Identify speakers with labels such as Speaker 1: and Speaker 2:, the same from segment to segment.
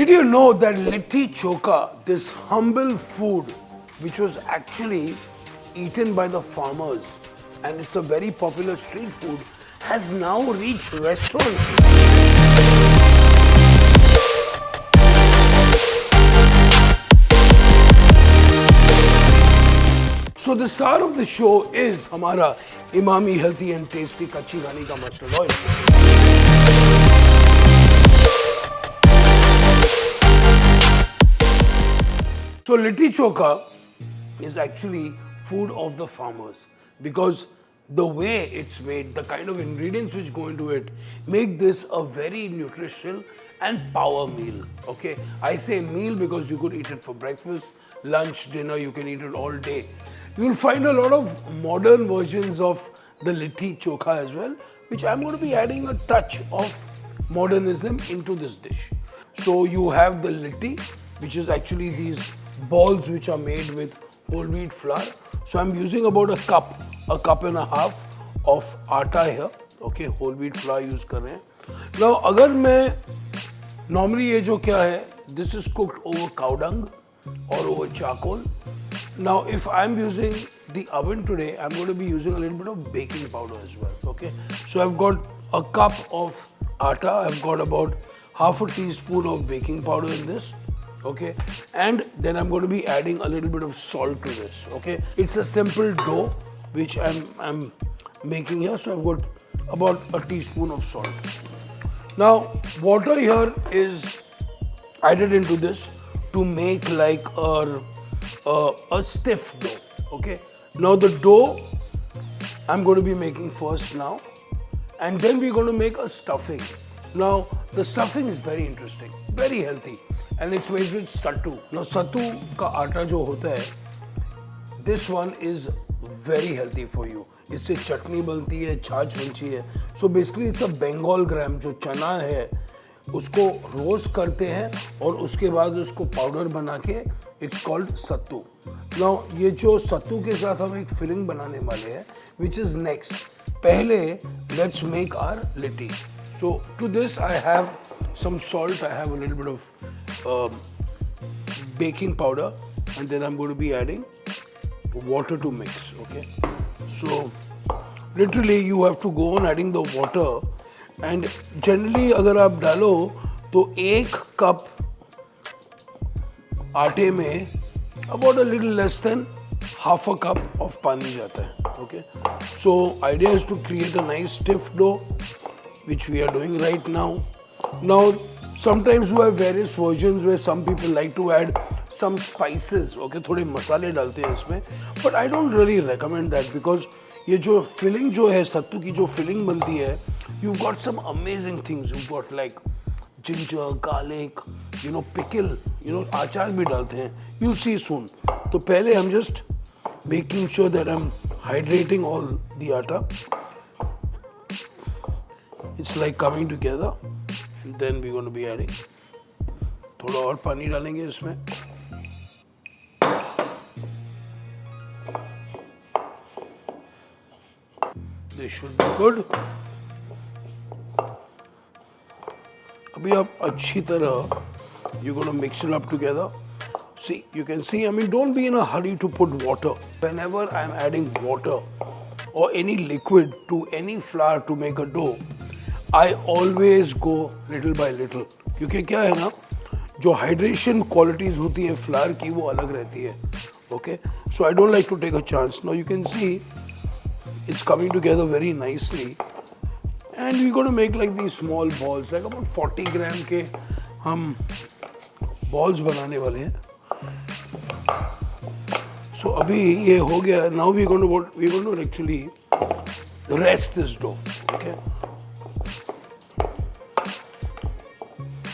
Speaker 1: Did you know that litti choka, this humble food, which was actually eaten by the farmers, and it's a very popular street food, has now reached restaurants. So the star of the show is हमारा Emami healthy and tasty कच्ची घानी का mustard oil. So litti choka is actually food of the farmers because the way it's made, the kind of ingredients which go into it, make this a very nutritional and power meal. Okay, I say meal because you could eat it for breakfast, lunch, dinner. You can eat it all day. You'll find a lot of modern versions of the litti choka as well, which I'm going to be adding a touch of modernism into this dish. So you have the litti, which is actually these balls which are made with whole wheat flour. So I'm using about a cup and a half of atta here. Okay, whole wheat flour use कर रहे हैं. Now अगर मैं normally ये जो क्या है, this is cooked over cow dung or over charcoal. Now if I'm using the oven today, I'm going to be using a little bit of baking powder as well. Okay, so I've got a cup of atta. I've got about half a teaspoon of baking powder in this. Okay, and then I'm going to be adding a little bit of salt to this. Okay, it's a simple dough which I'm making here, so I've got about a teaspoon of salt. Now water here is added into this to make like a stiff dough. Okay, now the dough I'm going to be making first now, and then we're going to make a stuffing. Now the stuffing is very interesting, very healthy. And it's made with sattu. Now sattu का आटा जो होता है, this one is very healthy for you. इससे चटनी बनती है, छाछ बनती है. So basically it's a Bengal gram जो चना है, उसको रोस्ट करते हैं और उसके बाद उसको पाउडर बना के it's called sattu. Now ये जो सत्तू के साथ हम एक फिलिंग बनाने वाले हैं, which is next. पहले let's make our litti. So to this I have some salt, I have a little bit of baking powder, and then I'm going to be adding water to mix. Okay, so literally you have to go on adding the water, and generally अगर आप डालो तो एक cup आटे में about a little less than half a cup of पानी जाता है. Okay, so idea is to create a nice stiff dough, which we are doing right now. Now sometimes you have various versions where some people like to add some spices. Okay, थोड़े मसाले डालते हैं इसमें, but I don't really recommend that because ये जो filling जो है सत्तू की जो filling बनती है, you've got some amazing things. You've got like ginger, garlic, pickle, आचार भी डालते हैं. You'll see soon. तो पहले I'm just making sure that I'm hydrating all the atta. It's like coming together, and then we're going to be adding थोड़ा और पानी डालेंगे इसमें. This should be good. अभी आप अच्छी तरह you're going to mix it up together. See, you can see, I mean, don't be in a hurry to put water. Whenever I'm adding water or any liquid to any flour to make a dough, I always go little by little. क्योंकि क्या है ना, जो hydration qualities होती है flour की वो अलग रहती है. Okay, so I don't like to take a chance. Now you can see it's coming together very nicely, and we're going to make like these small balls, like about 40 gram के हम balls बनाने वाले हैं. So अभी ये हो गया. Now we're going to actually rest this dough. Okay.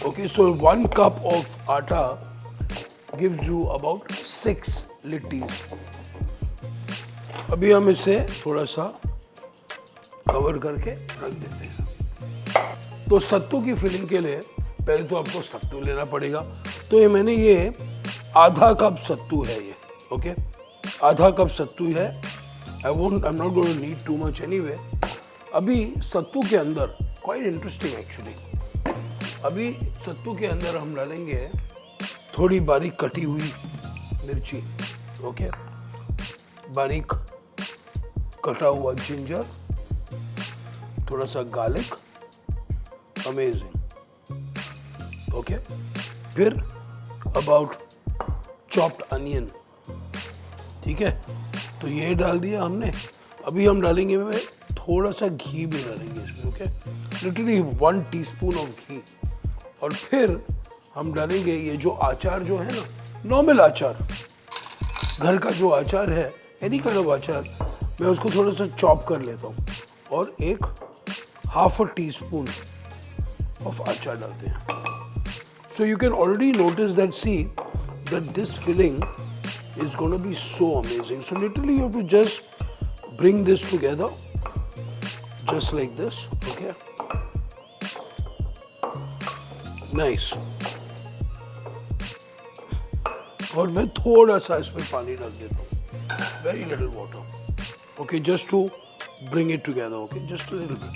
Speaker 1: Okay, so 1 cup of atta gives you about 6 littis. अभी हम इसे थोड़ा सा कवर करके रख देते हैं. तो सत्तू की फिलिंग के लिए पहले तो आपको सत्तू लेना पड़ेगा. तो ये आधा कप सत्तू है ये. ओके, आधा कप सत्तू है. I'm not going to need too much anyway. अभी सत्तू के अंदर quite interesting actually. अभी सत्तू के अंदर हम डालेंगे थोड़ी बारीक कटी हुई मिर्ची, ओके, बारीक कटा हुआ जिंजर, थोड़ा सा गार्लिक, अमेजिंग, ओके, फिर अबाउट चॉप्ड अनियन, ठीक है, तो ये डाल दिया हमने। अभी हम डालेंगे में थोड़ा सा घी भी डालेंगे इसमें, ओके, लिटरली 1 टीस्पून ऑफ घी। और फिर हम डालेंगे ये जो अचार जो है ना, नॉर्मल अचार, घर का जो अचार है, एनी काइंड ऑफ अचार, मैं उसको थोड़ा सा चॉप कर लेता हूँ और एक हाफ अ टीस्पून ऑफ अचार डालते हैं। So you can already notice that, see that this filling is going to be so amazing. So literally you have to just bring this together just like this, okay, nice. और मैं थोड़ा सा इसमें पानी डाल देता हूँ, very little water, okay, just to bring it together, okay, just a little bit,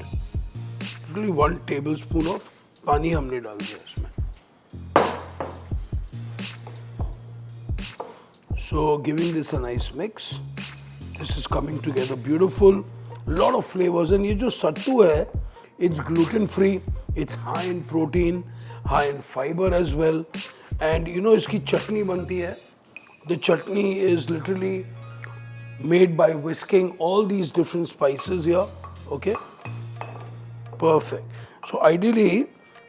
Speaker 1: literally 1 tablespoon of पानी हमने डाल दिया इसमें. So giving this a nice mix, this is coming together beautiful, lot of flavors. And ये जो सत्तू है, it's gluten free, it's high in protein, high in fiber as well. And you know इसकी चटनी बनती है. The chutney is literally made by whisking all these different spices here, okay, perfect. So ideally,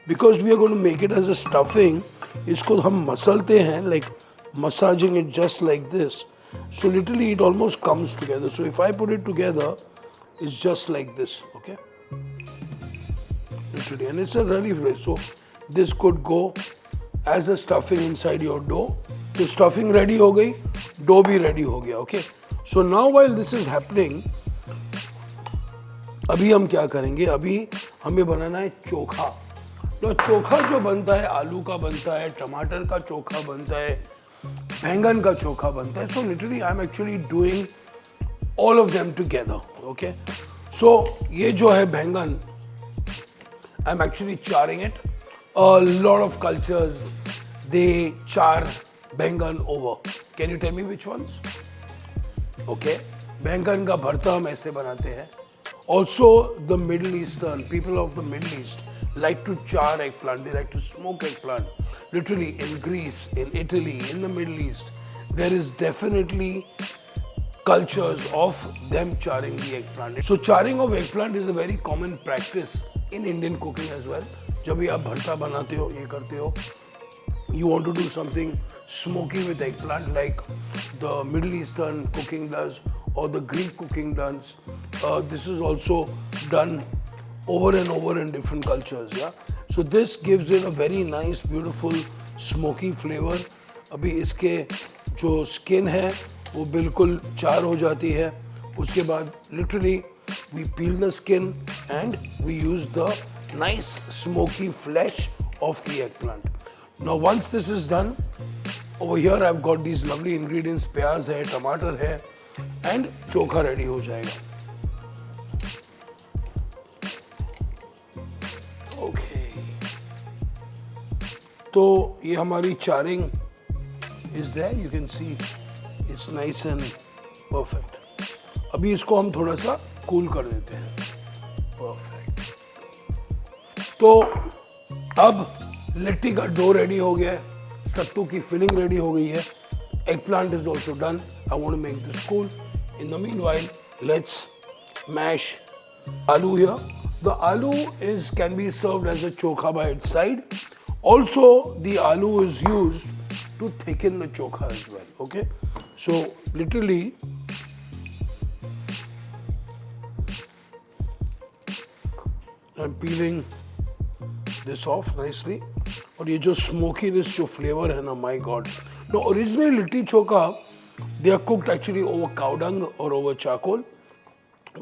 Speaker 1: because we are going to make it as a stuffing, इसको हम मसलते हैं, like massaging it just like this, so literally it almost comes together. So if I put it together, it's just like this, okay, literally, and it's a really fresh. So this could go as a stuffing inside your dough. So stuffing ready हो गई, dough भी ready हो गया, okay. So now while this is happening, अभी हम क्या करेंगे, अभी हमें बनाना है चोखा. तो चोखा जो बनता है, आलू का बनता है, टमाटर का चोखा बनता है, बैंगन का चोखा बनता है. So literally I am actually doing all of them together, okay. So ये जो है बैंगन, I am actually charring it. A lot of cultures they char baingan over. Can you tell me which ones? Okay, बैंगन का भरता हम ऐसे बनाते हैं. Also the middle eastern people of the middle east like to char eggplant, they like to smoke eggplant. Literally in Greece, in Italy, in the Middle East, there is definitely cultures of them charring the eggplant. So charring of eggplant is a very common practice in Indian cooking as well. जब भी आप भरता बनाते हो, ये करते हो, you want to do something smoky with eggplant like the Middle Eastern cooking does or the Greek cooking does. This is also done over and over in different cultures, yeah. So this gives it a very nice, beautiful, smoky flavor. अभी इसके जो skin है वो बिल्कुल चार हो जाती है. उसके बाद literally we peel the skin and we use the nice smoky flesh of the eggplant. Now once this is done, over here I've got these lovely ingredients. प्याज है, टमाटर है, and चोखा ready हो जाएगा. तो ये हमारी charring is there, you can see it's nice and perfect. अभी इसको हम थोड़ा सा कूल कर देते हैं. परफेक्ट. तो अब लिट्टी का डो रेडी हो गया है, सत्तू की फिलिंग रेडी हो गई है, eggplant is also done. I want to make this cool. In the meanwhile let's mash aloo here. The aloo can be served as a chokha by its side. Also, the aloo is used to thicken the chokha as well. Okay, so literally, I'm peeling this off nicely. और ये जो smokiness जो flavor है ना, my God. Now, originally litti chokha, they are cooked actually over cow dung or over charcoal.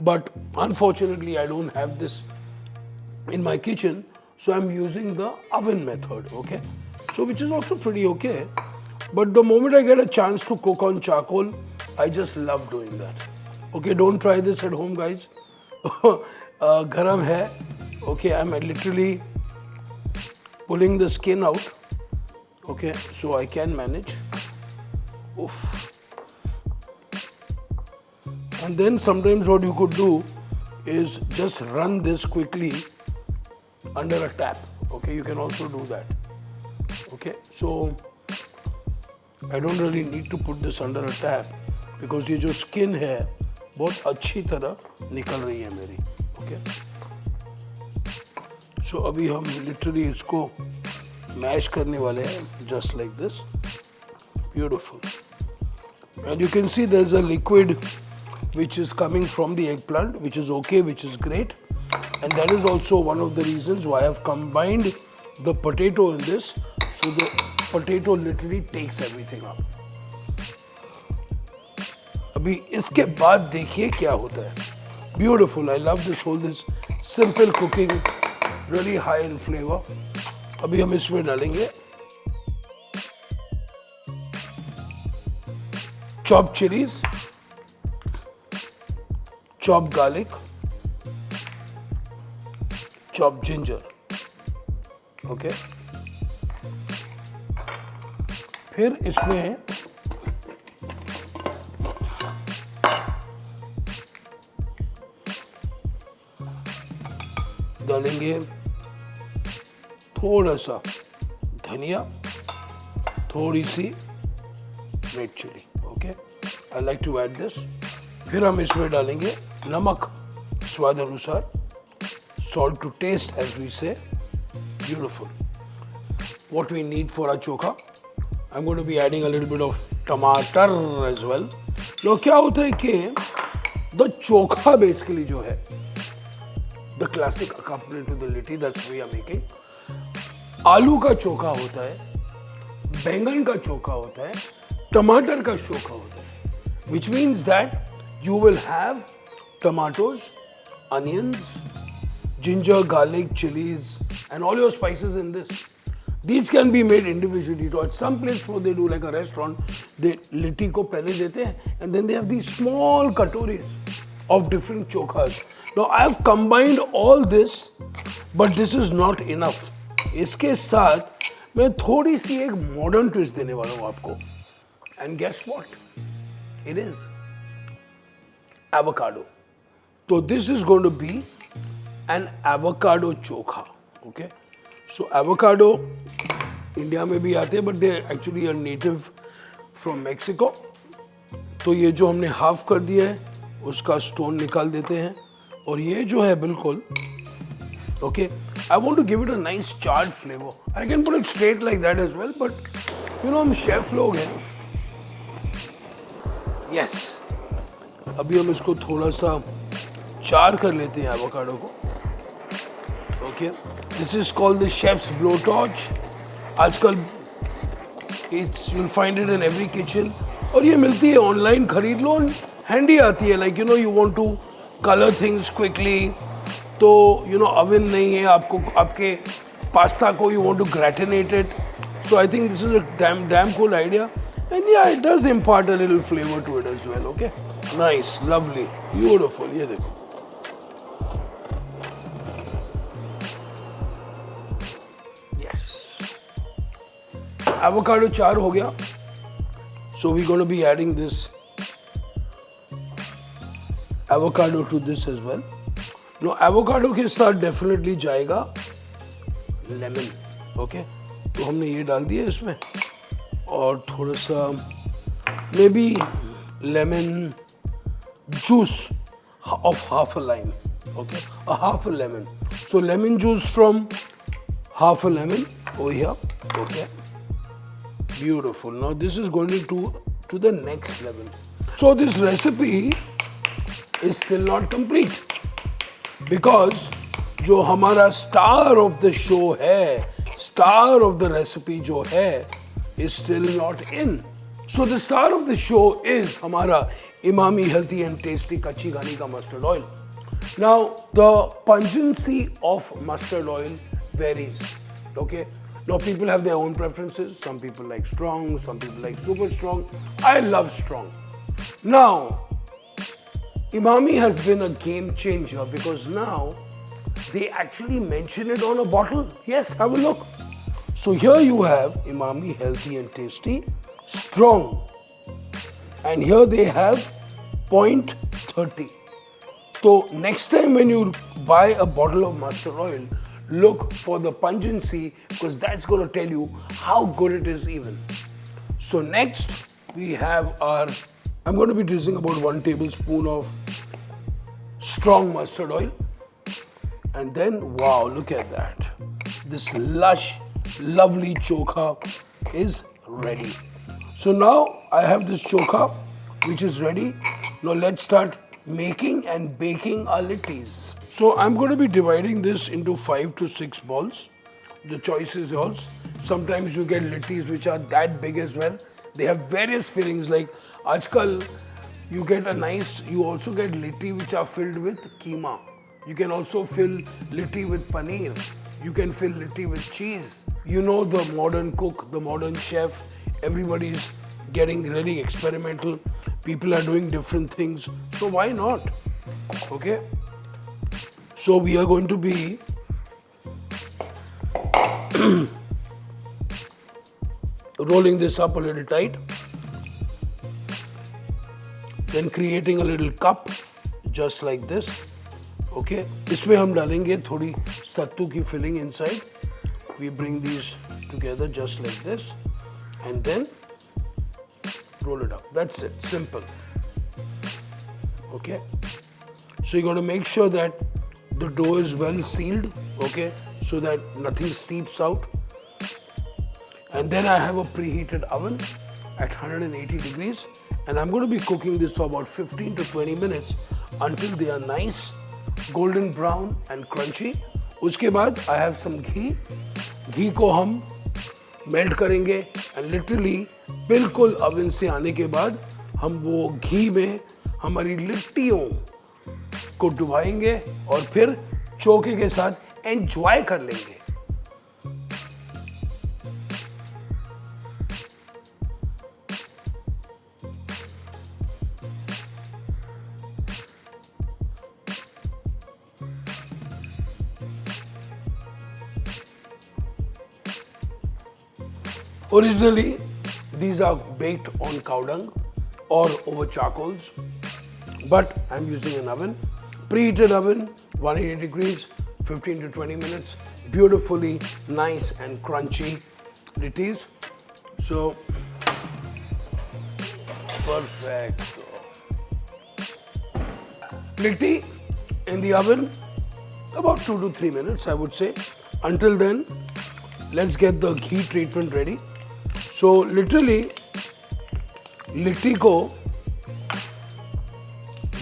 Speaker 1: But unfortunately, I don't have this in my kitchen. So I'm using the oven method, okay? So which is also pretty okay. But the moment I get a chance to cook on charcoal, I just love doing that. Okay, don't try this at home, guys. Garam hai. Okay, I'm literally pulling the skin out. Okay, so I can manage. Oof. And then sometimes what you could do is just run this quickly under a tap. Okay, you can also do that. Okay, so I don't really need to put this under a tap because ये जो skin है बहुत अच्छी तरह निकल रही है मेरी. Okay, so अभी हम literally इसको मैश करने वाले हैं just like this. Beautiful. And you can see there's a liquid which is coming from the eggplant, which is okay, which is great. And that is also one of the reasons why I've combined the potato in this. So the potato literally takes everything up. अभी इसके बाद देखिए क्या होता है. Beautiful. I love this simple cooking, really high in flavor. अभी हम इसमें डालेंगे chopped chilies, chopped garlic, chopped ginger. Okay. फिर इसमें डालेंगे थोड़ा सा धनिया, थोड़ी सी red chilli. Okay, I like to add this. फिर हम इसमें डालेंगे नमक स्वाद अनुसार, salt to taste as we say. Beautiful. What we need for our chokha, I'm going to be adding a little bit of tomato as well. Now क्या होता है कि the chokha basically जो है the classic accompaniment to the litti that we are making, आलू का चोखा होता है, बैंगन का चोखा होता है, टमाटर का चोखा होता है, which means that you will have tomatoes, onions, ginger, garlic, chilies, and all your spices in this. These can be made individually. So at some place where they do like a restaurant, they litti को पहले देते हैं, and then they have these small katoris of different chokhas. Now I have combined all this, but this is not enough. इसके साथ मैं थोड़ी सी एक modern twist देने वाला हूँ आपको. And guess what? It is avocado. So this is going to be an avocado chokha. Okay. So avocado India में भी आते हैं, but they actually are native from Mexico. तो ये जो हमने हाफ कर दिया है उसका स्टोन निकाल देते हैं, और ये जो है बिल्कुल okay. I want to give it a nice charred flavor. I can put it straight like that as well, but you know हम शेफ लोग हैं. Yes. अभी हम इसको थोड़ा सा चार कर लेते हैं एवोकाडो को. Okay. This is called the chef's blowtorch. आजकल you'll find it in every kitchen. और ये मिलती है ऑनलाइन, खरीद लो, हैंडी आती है. Like you know you want to color things quickly. तो you know oven नहीं है आपको, आपके पास्ता को you want to gratinate it. So I think this is a damn cool idea. And yeah, it does impart a little flavor to it as well. Okay. Nice, lovely, beautiful. ये देखो. Avocado चार हो गया. So we're going to be adding this avocado to this as well. Now avocado के साथ definitely जाएगा lemon. Okay. तो हमने ये डाल दिया इसमें, और थोड़ा सा maybe lemon juice of half a lime. Okay. A half a lemon. So lemon juice from half a lemon over here. Okay. Beautiful. Now this is going to the next level. So this recipe is still not complete because जो हमारा star of the show है, star of the recipe जो है, is still not in. So the star of the show is हमारा Emami healthy and tasty कच्ची घानी का mustard oil. Now the pungency of mustard oil varies. Okay. Now people have their own preferences. Some people like strong, some people like super strong. I love strong. Now, Emami has been a game changer because now they actually mention it on a bottle. Yes, have a look. So here you have Emami Healthy and Tasty, strong. And here they have 0.30. So next time when you buy a bottle of mustard oil, look for the pungency because that's going to tell you how good it is even. So next we have I'm going to be using about 1 tablespoon of strong mustard oil. And then, wow, look at that. This lush, lovely chokha is ready. So now I have this chokha which is ready. Now let's start making and baking our littis. So I'm going to be dividing this into 5 to 6 balls. The choice is yours. Sometimes you get littis which are that big as well. They have various fillings like Ajkal you also get litti which are filled with keema. You can also fill litti with paneer. You can fill litti with cheese. You know the modern cook, the modern chef, everybody's getting really experimental. People are doing different things. So why not? Okay. So we are going to be rolling this up a little tight. Then creating a little cup just like this. Okay. इसमें हम डालेंगे थोड़ी सत्तू की filling inside. We bring these together just like this and then roll it up. That's it. Simple. Okay. So you got to make sure that the dough is well sealed. Okay. So that nothing seeps out. And then I have a preheated oven at 180 degrees. And I'm going to be cooking this for about 15 to 20 minutes until they are nice, golden brown and crunchy. उसके बाद I have some ghee. घी को हम melt करेंगे and literally बिल्कुल oven से आने के बाद हम वो घी में हमारी लिट्टियों को डुबाएंगे और फिर चोखे के साथ एंजॉय कर लेंगे. Originally, these are baked on cow dung or over charcoals, but I'm using an oven. Preheated oven, 180 degrees, 15 to 20 minutes. Beautifully nice and crunchy littis. So, perfect. Litti in the oven, about 2 to 3 minutes, I would say. Until then, let's get the ghee treatment ready. So literally litti को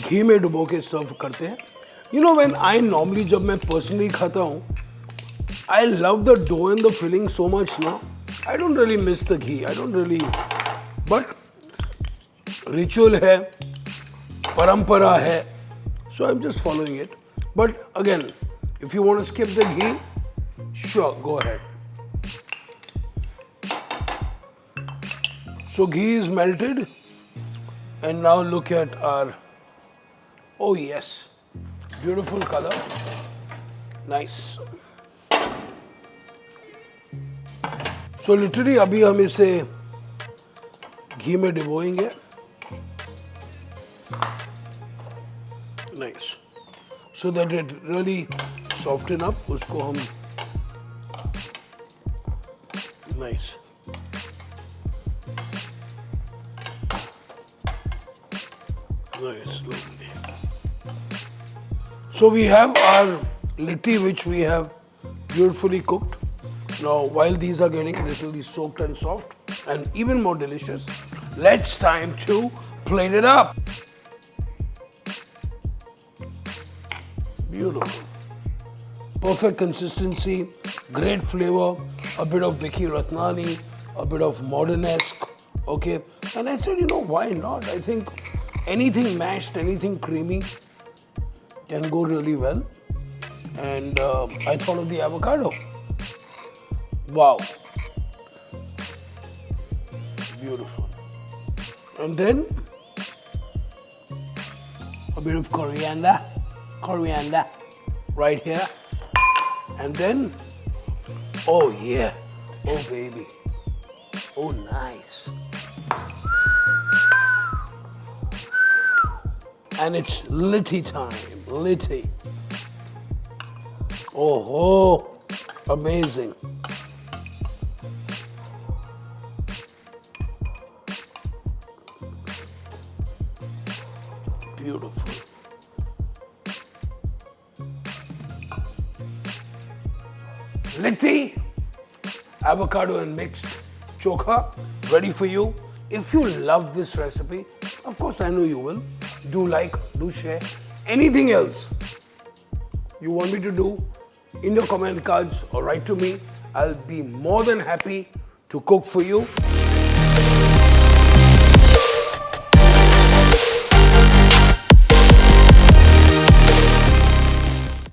Speaker 1: घी में डुबो के सर्व करते हैं. You know when I normally जब मैं personally खाता हूँ, I love the dough and the filling so much now. I don't really miss the ghee. I don't really. But ritual है, परंपरा है, so I'm just following it. But again, if you want to skip the ghee, sure, go ahead. So ghee is melted and now look at our, oh yes, beautiful color, nice. So literally अभी हम इसे घी में डिबोएंगे. Nice. So that it really soften up, उसको हम nice. Nice, lovely. So we have our litti which we have beautifully cooked. Now while these are getting a little soaked and soft and even more delicious, let's time to plate it up. Beautiful. Perfect consistency, great flavor, a bit of Vicky Ratnani, a bit of modernesque, okay. And I said, you know, why not? I think anything mashed, anything creamy can go really well. And I thought of the avocado. Wow. Beautiful. And then a bit of coriander right here. And then, oh yeah, Oh, baby. Oh, nice. And it's Litti time. Litti. Oh, amazing. Beautiful. Litti, avocado and mixed chokha, ready for you. If you love this recipe, of course I know you will, do like, do share. Anything else you want me to do in your comment cards or write to me, I'll be more than happy to cook for you.